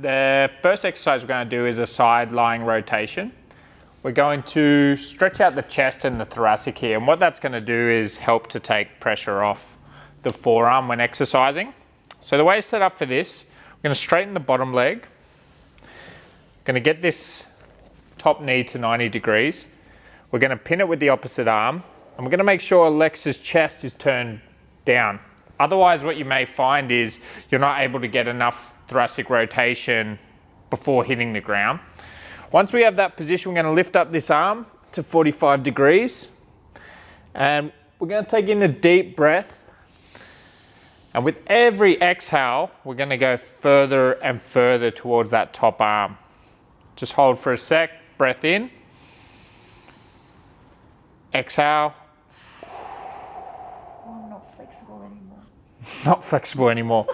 The first exercise we're going to do is a side lying rotation. We're going to stretch out the chest and the thoracic here, and what that's going to do is help to take pressure off the forearm when exercising. So the way it's set up for this, we're going to straighten the bottom leg, going to get this top knee to 90 degrees. We're going to pin it with the opposite arm, and we're going to make sure Alexa's chest is turned down. Otherwise, what you may find is you're not able to get enough thoracic rotation before hitting the ground. Once we have that position, we're going to lift up this arm to 45 degrees, and we're going to take in a deep breath. And with every exhale, we're going to go further and further towards that top arm. Just hold for a sec, breath in, exhale. I'm not flexible anymore. Not flexible anymore.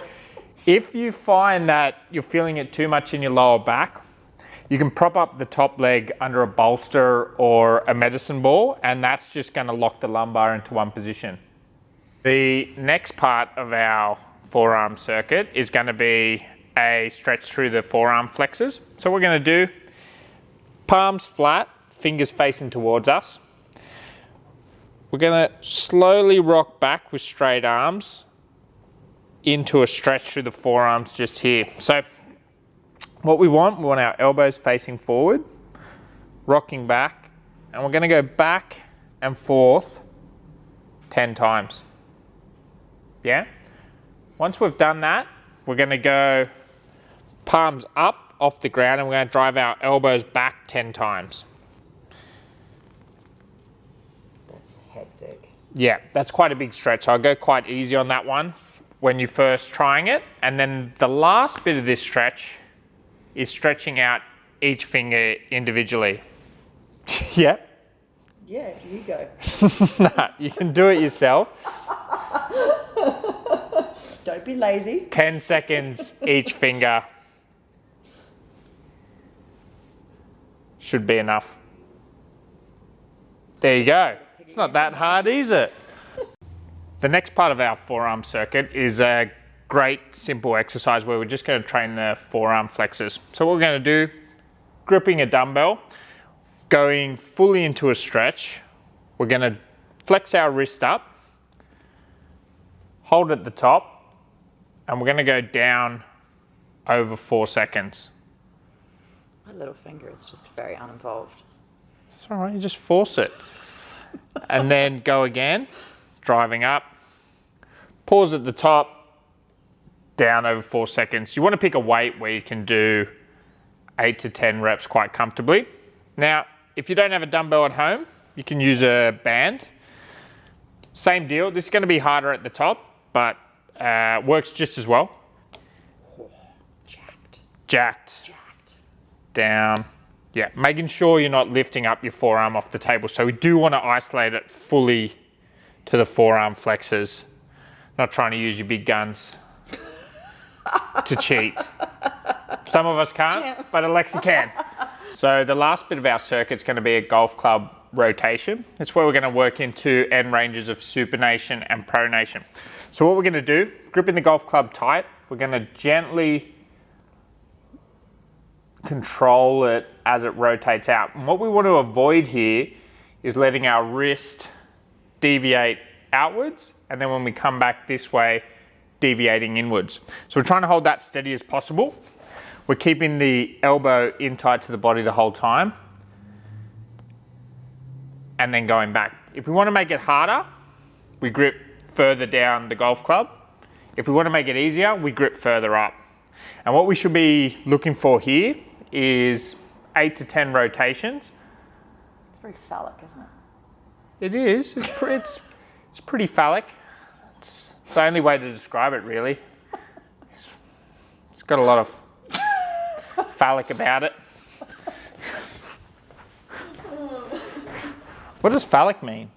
If you find that you're feeling it too much in your lower back, you can prop up the top leg under a bolster or a medicine ball, and that's just going to lock the lumbar into one position. The next part of our forearm circuit is going to be a stretch through the forearm flexors. So we're going to do palms flat, fingers facing towards us. We're going to slowly rock back with straight arms into a stretch through the forearms just here. So what we want our elbows facing forward, rocking back, and we're going to go back and forth 10 times. Yeah? Once we've done that, we're going to go palms up off the ground, and we're going to drive our elbows back 10 times. That's hectic. Yeah, that's quite a big stretch. So I'll go quite easy on that one when you're first trying it. And then the last bit of this stretch is stretching out each finger individually. Yep. Yeah, you go. Nah, you can do it yourself. Don't be lazy. 10 seconds each finger should be enough. There you go. It's not that hard, is it? The next part of our forearm circuit is a great simple exercise where we're just going to train the forearm flexors. So what we're going to do, gripping a dumbbell, going fully into a stretch, we're going to flex our wrist up, hold at the top, and we're going to go down over 4 seconds. My little finger is just very uninvolved. It's all right, you just force it. And then go again, driving up, pause at the top, down over 4 seconds. You want to pick a weight where you can do 8 to 10 reps quite comfortably. Now, if you don't have a dumbbell at home, you can use a band. Same deal, this is going to be harder at the top, but works just as well. Oh, jacked. Jacked. Down. Yeah, making sure you're not lifting up your forearm off the table. So we do want to isolate it fully to the forearm flexors. Not trying to use your big guns to cheat. Some of us can't, but Alexa can. So the last bit of our circuit is going to be a golf club rotation. It's where we're going to work into end ranges of supination and pronation. So what we're going to do, gripping the golf club tight, we're going to gently control it as it rotates out. And what we want to avoid here is letting our wrist deviate outwards, and then when we come back this way, deviating inwards. So we're trying to hold that steady as possible. We're keeping the elbow in tight to the body the whole time, and then going back. If we want to make it harder, we grip further down the golf club. If we want to make it easier, we grip further up. And what we should be looking for here is 8 to 10 rotations. It's very phallic, isn't it? It is. It's pretty phallic. It's the only way to describe it, really. It's got a lot of phallic about it. What does phallic mean?